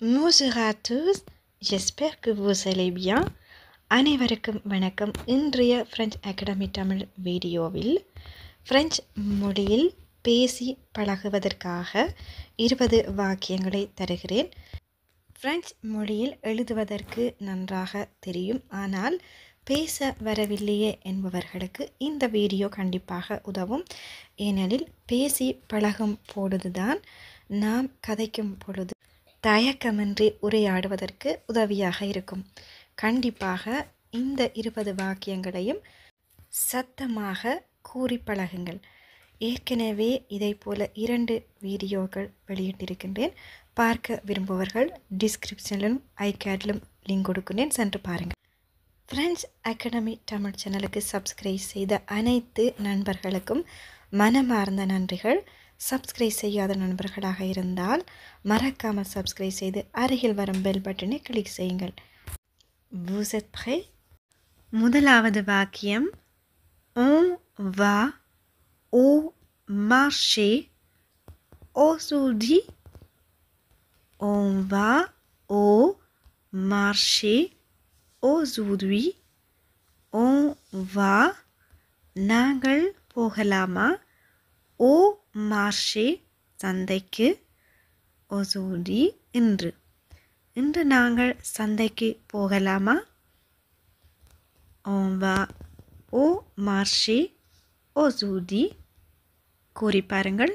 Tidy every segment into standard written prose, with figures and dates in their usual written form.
Bonjour à tous, j'espère que vous allez bien. அனைவருக்கும் வணக்கம். இன்றைய பிரெஞ்சு அகாடமி தமிழ் வீடியோவில் பிரெஞ்சு மொழியில் பேசி பழகுவதற்காக 20 வாக்கியங்களை தருகிறேன். பிரெஞ்சு மொழியில் எழுதுவதற்கு நன்றாக தெரியும், ஆனால் பேச வரவில்லையே என்பவர்களுக்கு இந்த வீடியோ கண்டிப்பாக உதவும். ஏனெனில் பேசி பழகும் பொழுதுதான் நாம் கதைக்கும் பொழுது தயக்கமின்றி உரையாடுவதற்கு உதவியாக இருக்கும். கண்டிப்பாக இந்த 20 வாக்கியங்களையும் சத்தமாக கூறி பழகுங்கள். ஏற்கனவே இதை போல 2 வீடியோக்கள் வெளியிட்டிருக்கின்றேன். பார்க்க விரும்புபவர்கள் டிஸ்கிரிப்ஷனிலும் ஐகேட்லும் லிங்க் கொடுக்கிறேன், சென்று பாருங்கள். பிரெஞ்சு அகாடமி தமிழ் சேனலுக்கு சப்ஸ்கிரைப் செய்த அனைத்து நண்பர்களுக்கும் மனமார்ந்த நன்றிகள். சப்ஸ்கிரைப் செய்யாத நண்பர்களாக இருந்தால் மறக்காமல் சப்ஸ்கிரைப் செய்து அருகில் வரும் பெல் பட்டனை கிளிக் செய்யுங்கள். Vous êtes prêts? முதலாவது வாக்கியம், On va au marché aujourd'hui. On va au marché aujourd'hui. On va, நாங்கள் போகலாமா, au marché சந்தைக்கு, aujourd'hui இன்று, இன்று நாங்கள் சந்தைக்கு போகலாமா. On va au marché aujourd'hui. கூறி பாருங்கள்.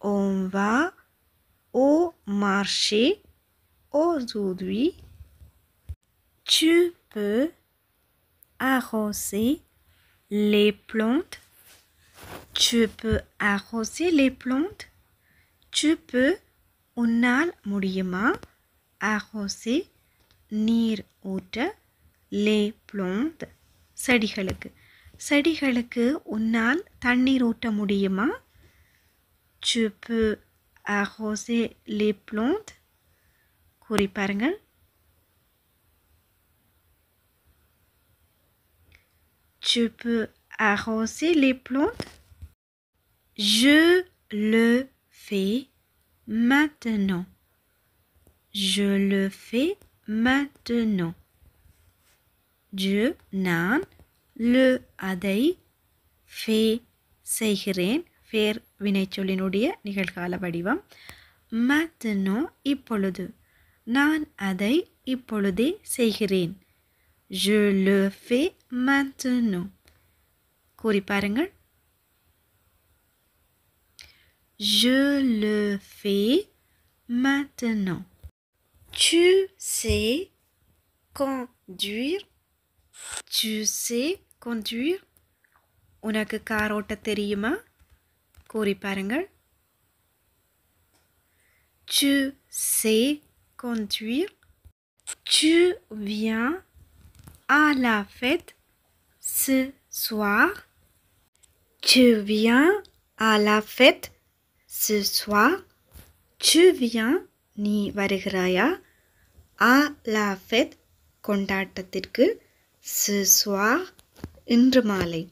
On va au marché aujourd'hui. Tu peux arroser les plantes. Tu peux arroser les plantes. Tu peux, உன்னால் முடியுமா, arroser நீர் ஊற்ற, les plantes செடிகளுக்கு, செடிகளுக்கு உன்னால் தண்ணீர் ஊற்ற முடியுமா. Tu peux arroser les plantes. கூறி பாருங்கள். Tu peux arroser les plantes. Je le fais maintenant. Je le fais maintenant. Je, நான், le அதை, fais செய்கிறேன், ஃபேர் வினைச்சொல்லினுடைய நிகழ்கால வடிவம். maintenant இப்பொழுது, நான் அதை இப்பொழுதே செய்கிறேன். Je le fais maintenant. கூறி பாருங்கள். Je le fais maintenant. Tu sais conduire. Tu sais conduire. உனக்கு கார் ஓட்ட தெரியுமா. கூறி பாருங்கள். Tu sais conduire. Tu viens à la fête ce soir. Tu viens à la fête ce soir. Tu viens, நீ வருகிறாயா, à la fête கொண்டாட்டத்திற்கு, ce soir இன்று மாலை,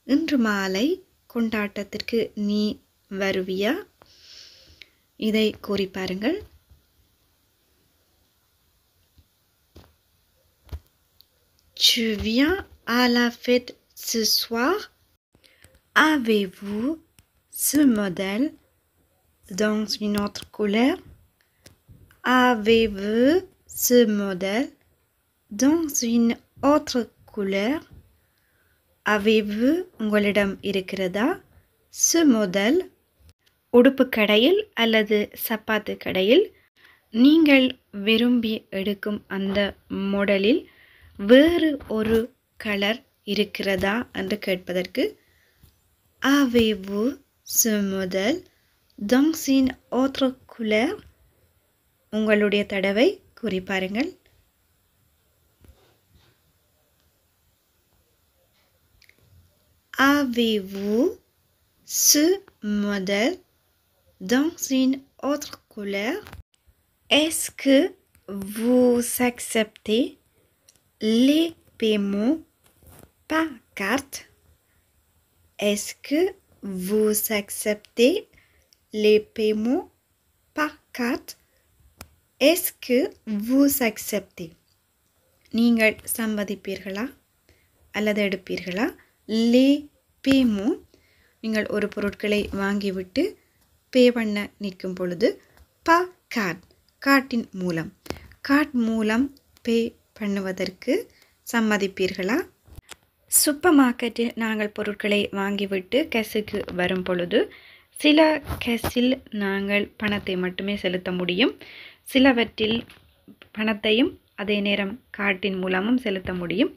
இன்று மாலை கொண்டாட்டத்திற்கு நீ வருவியா. இதை கூறி பாருங்கள். Tu viens à la fête ce soir. Avez-vous ce modèle dans une autre couleur? Avez-vous ce modèle dans une autre couleur? Avez-vous உங்களிடம் இருக்கிறதா, ce modèle உடுப்பு கடையில் அல்லது சப்பாத்து கடையில் நீங்கள் விரும்பி எடுக்கும் அந்த மாடலில் வேறு ஒரு கலர் இருக்கிறதா என்று கேட்பதற்கு Avez-vous ce modèle dans une autre couleur? உங்களுடைய தடவை கூறி பாருங்கள். Avez-vous ce modèle dans une autre couleur? Est-ce que vous acceptez les paiements par carte? Est-ce que vous acceptez les paiements par carte? Est-ce que vous acceptez? நீங்கள் சம்மதிப்பீர்களா அல்லது எடுப்பீர்களா? les paiements நீங்கள் ஒரு பொருட்களை வாங்கிவிட்டு பே பண்ண நிற்கும் பொழுது par carte கார்டின் மூலம் கார்ட் மூலம் பே பண்ணுவதற்கு சம்மதிப்பீர்களா? சூப்பர் மார்க்கெட்டில் நாங்கள் பொருட்களை வாங்கிவிட்டு கேஸுக்கு வரும் பொழுது சில கேஸில் நாங்கள் பணத்தை மட்டுமே செலுத்த முடியும், சிலவற்றில் பணத்தையும் அதே நேரம் கார்டின் மூலமும் செலுத்த முடியும்.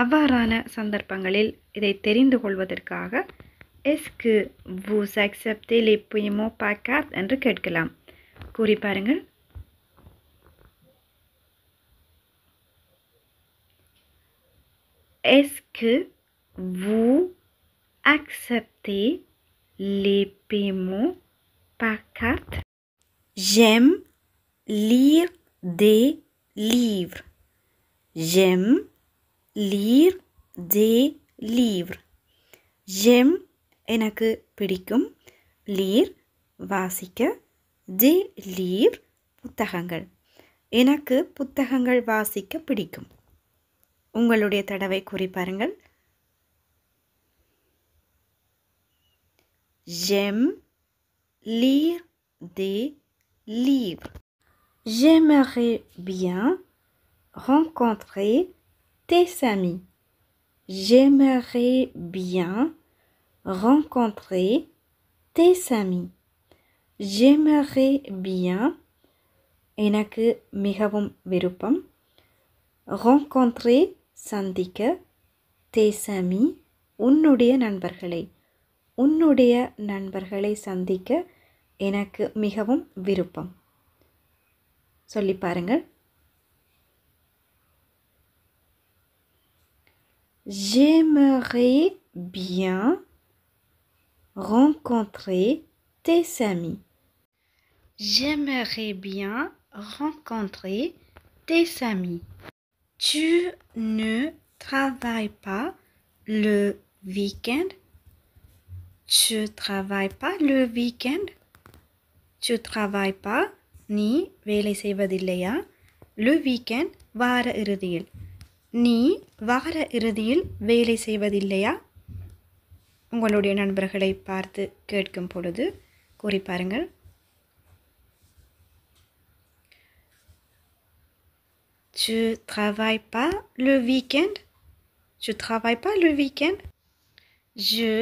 அவ்வாறான சந்தர்ப்பங்களில் இதை தெரிந்து கொள்வதற்காக est-ce que vous acceptez les paiements par carte என்று கேட்கலாம். கூறி பாருங்கள். Est-ce que vous acceptez les paiements par carte? J'aime lire des livres. J'aime lire des livres. J'aime எனக்கு பிடிக்கும், lire வாசிக்க, des livres புத்தகங்கள். எனக்கு புத்தகங்கள் வாசிக்க பிடிக்கும். உங்களுடைய தடவை கூறி பாருங்கள். J'aime lire des livres. J'aimerais bien rencontrer tes amis. J'aimerais bien rencontrer tes amis. J'aimerais bien எனக்கு மிகவும் விருப்பம், rencontrer சந்திக்க, tes amis உன்னுடைய நண்பர்களை, உன்னுடைய நண்பர்களை சந்திக்க எனக்கு மிகவும் விருப்பம். சொல்லி பாருங்கள். J'aimerais bien rencontrer tes amis. J'aimerais bien rencontrer tes amis. Tu ne travailles pas le week-end? Tu travailles pas le week-end? Tu travailles pas நீ வேலை செய்வதில்லையா? Le weekend வார இறுதியில். நீ வார இறுதியில் வேலை செய்வதில்லையா? உங்களுடைய நண்பர்களை பார்த்து கேட்கும் பொழுது கூறி பாருங்கள். Tu travailles pas le week-end? Tu travailles pas le week-end? Je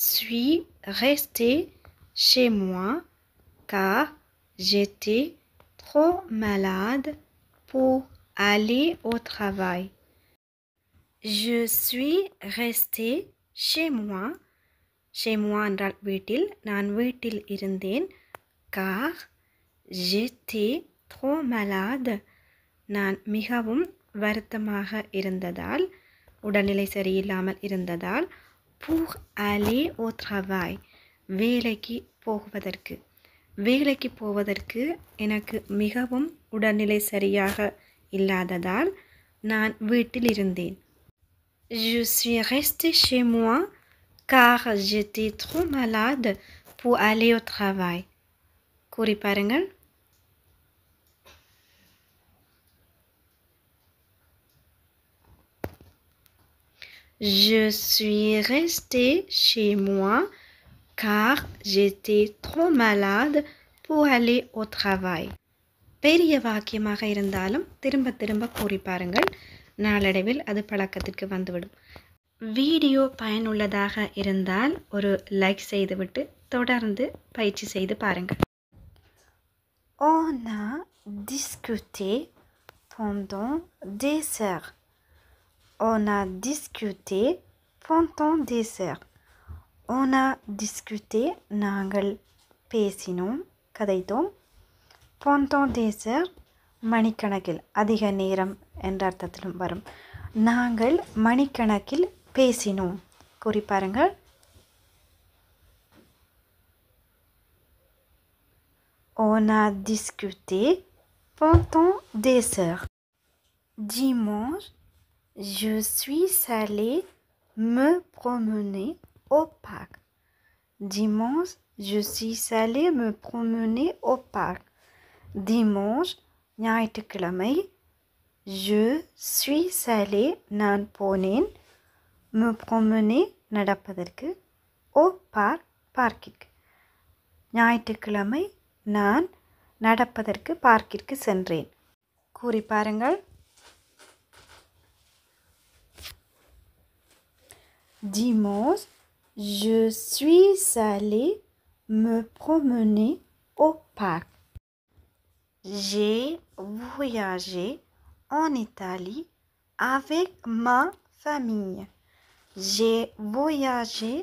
suis restée chez moi car j'étais trop malade pour aller au travail. Je suis restée chez moi. Chez moi என்றால் வீட்டில், நான் வீட்டில் இருந்தேன். car j'étais trop malade நான் மிகவும் வருத்தமாக இருந்ததால், உடல்நிலை சரியில்லாமல் இருந்ததால், pour aller au travail வேலைக்கு போவதற்கு, வேலைக்கு போவதற்கு எனக்கு மிகவும் உடல்நிலை சரியாக இல்லாததால் நான் வீட்டில் இருந்தேன். Je suis restée chez moi car j'étais trop malade pour aller au travail. கூறி பாருங்கள். Je suis restée chez moi car j'étais trop malade pour aller au travail. பெரிய வாக்கியமாக இருந்தாலும் திரும்ப திரும்ப கூறி பாருங்கள். நாளடைவில் அது பழக்கத்திற்கு வந்துவிடும். வீடியோ பயனுள்ளதாக இருந்தால் ஒரு லைக் செய்துவிட்டு தொடர்ந்து பயிற்சி செய்து பாருங்கள். On a discuté pendant des heures. On a discuté pendant des heures. On a discuté நாங்கள் பேசினோம், கதைத்தோம். pendant des heures மணிக்கணக்கில், அதிக நேரம் என்ற அர்த்தத்திலும் வரும். நாங்கள் மணிக்கணக்கில் பேசினோம். கூறி பாருங்கள். On a discuté pendant des heures. Dimanche, je suis allée me promener au parc. dimanche, je suis allé me promener au parc. Dimanche, ஞாயிற்றுக்கிழமை, je suis allé, நான் போனேன், me promener, நடப்பதற்கு, au parc, பார்க்கிற்கு. ஞாயிற்றுக்கிழமை, நான் நடப்பதற்கு பார்க்கிற்கு சென்றேன். கூறி பாருங்கள். Dimanche, je suis allé me promener au parc. J'ai voyagé en Italie avec ma famille. J'ai voyagé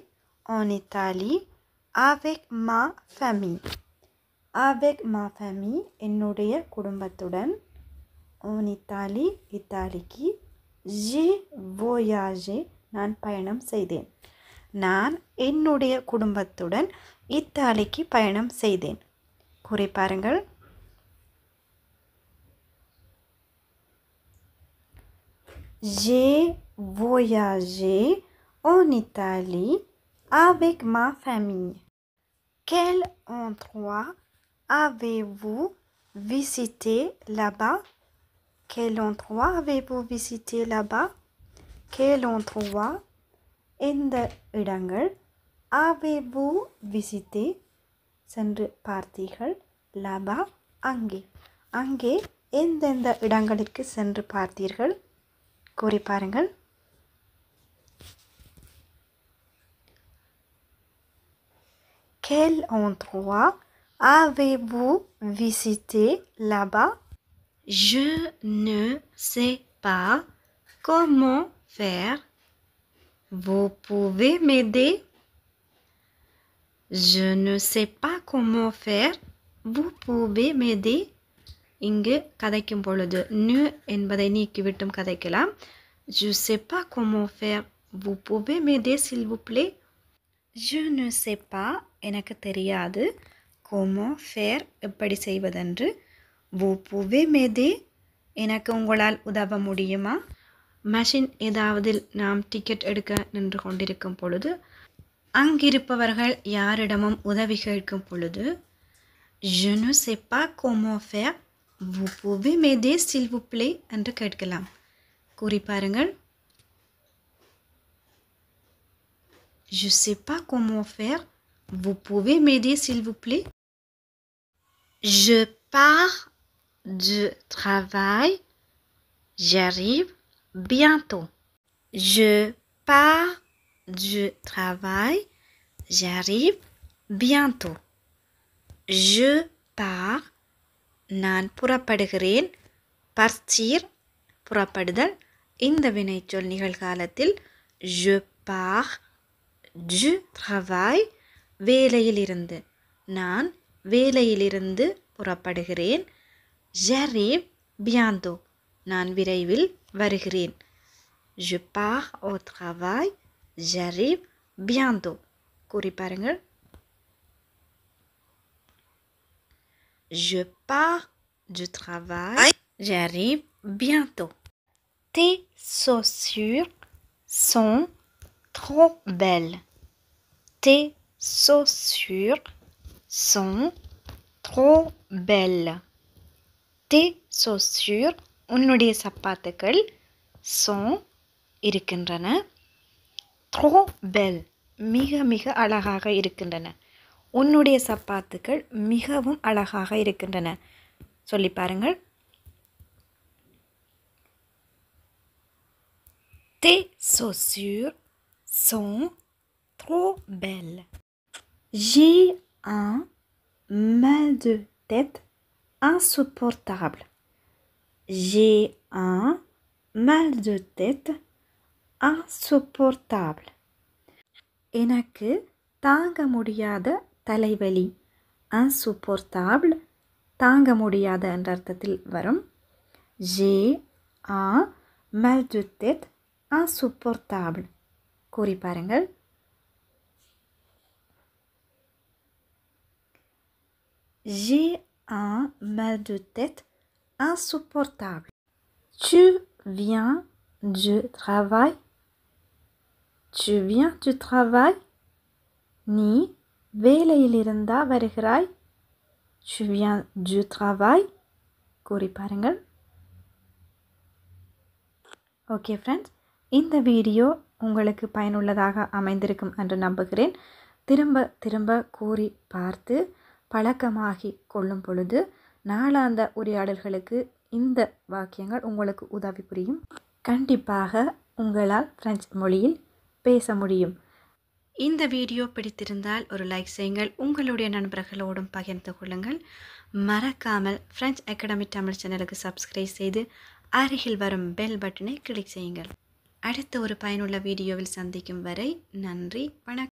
en Italie avec ma famille. Avec ma famille, என்னுடைய குடும்பத்துடன். En Italie, இத்தாலிக்கு. J'ai voyagé, நான் பயணம் செய்தேன். நான் என்னுடைய குடும்பத்துடன் இத்தாலிக்கு பயணம் செய்தேன். கூறி பாருங்கள். J'ai voyagé en Italie avec ma famille. Quel endroit avez-vous visité là-bas? Quel endroit avez-vous visité là-bas? Quel endroit? எந்த இடங்கள்? Avez-vous visité? சென்று பார்த்தீர்கள். là-bas அங்கே. அங்கே எந்தெந்த இடங்களுக்கு சென்று பார்த்தீர்கள்? கூறி பாருங்கள். Quel endroit avez-vous visité là-bas? Je ne sais pas comment faire. Vous pouvez m'aider? Je ne sais pas comment faire. Vous pouvez m'aider? இங்கு கதைக்கும் பொழுது நு என்பதை நீக்கிவிட்டும் கதைக்கலாம். Je sais pas comment faire. Vous pouvez m'aider s'il vous plaît? Je ne sais pas, எனக்கு தெரியாது. Comment faire, எப்படி செய்வதென்று. Vous pouvez m'aider, எனக்கு உங்களால் உதவ முடியுமா? மெஷின் ஏதாவது நாம் டிக்கெட் எடுக்க நின்று கொண்டிருக்கும் பொழுது அங்கிருப்பவர்கள் யாரிடமும் உதவி கேட்கும் பொழுது Je ne sais pas comment faire. Vous pouvez m'aider s'il vous plaît என்று கேட்கலாம். கூறி பாருங்கள். Je sais pas comment faire. Vous pouvez m'aider s'il vous plaît? Je pars du travail. J'arrive bientôt. Je pars du travail. J'arrive bientôt. Je pars. நான் புறப்படுகிறேன். partir புறப்படுதல். இந்த வினைச்சொல் நிகழ்காலத்தில் je pars du travail வேலையிலிருந்து. நான் வேலையிலிருந்து புறப்படுகிறேன். j'arrive bientôt நான் விரைவில் வருகிறேன். je pars au travail. j'arrive bientôt கூறி பாருங்கள். Je pars du travail. J'arrive bientôt. Tes chaussures sont trop belles. Tes chaussures sont trop belles. Tes chaussures உன்னுடைய சப்பாத்துக்கள் sont இருக்கின்றன. trop belles மிக மிக அழகாக இருக்கின்றன. உன்னுடைய சப்பாத்துக்கள் மிகவும் அழகாக இருக்கின்றன. சொல்லி பாருங்கள். Tes chaussures sont trop belles. J'ai un mal de tête insupportable. J'ai un mal de tête insupportable. எனக்கு தாங்க முடியாத தலைவலி. insupportable தாங்க முடியாத என்ற அர்த்தத்தில் வரும். J'ai un mal de tête insupportable கூறி பாருங்கள். J'ai un mal de tête insupportable. Tu viens du travail? Tu viens du travail? நீ வேலையில் இருந்தா வருகிறாய். Tu viens du travail. கூறி பாருங்கள். ஓகே ஃப்ரெண்ட்ஸ், இந்த வீடியோ உங்களுக்கு பயனுள்ளதாக அமைந்திருக்கும் என்று நம்புகிறேன். திரும்ப திரும்ப கூறி பார்த்து பழக்கமாகி கொள்ளும் பொழுது நாளாந்த உரையாடல்களுக்கு இந்த வாக்கியங்கள் உங்களுக்கு உதவி புரியும். கண்டிப்பாக உங்களால் பிரெஞ்சு மொழியில் பேச முடியும். இந்த வீடியோ பிடித்திருந்தால் ஒரு லைக் செய்யுங்கள். உங்களுடைய நண்பர்களோடும் பகிர்ந்து கொள்ளுங்கள். மறக்காமல் ஃப்ரெஞ்ச் அகாடமி தமிழ் சேனலுக்கு சப்ஸ்கிரைப் செய்து அருகில் வரும் பெல் பட்டனை கிளிக் செய்யுங்கள். அடுத்த ஒரு பயனுள்ள வீடியோவில் சந்திக்கும் வரை நன்றி, வணக்கம்.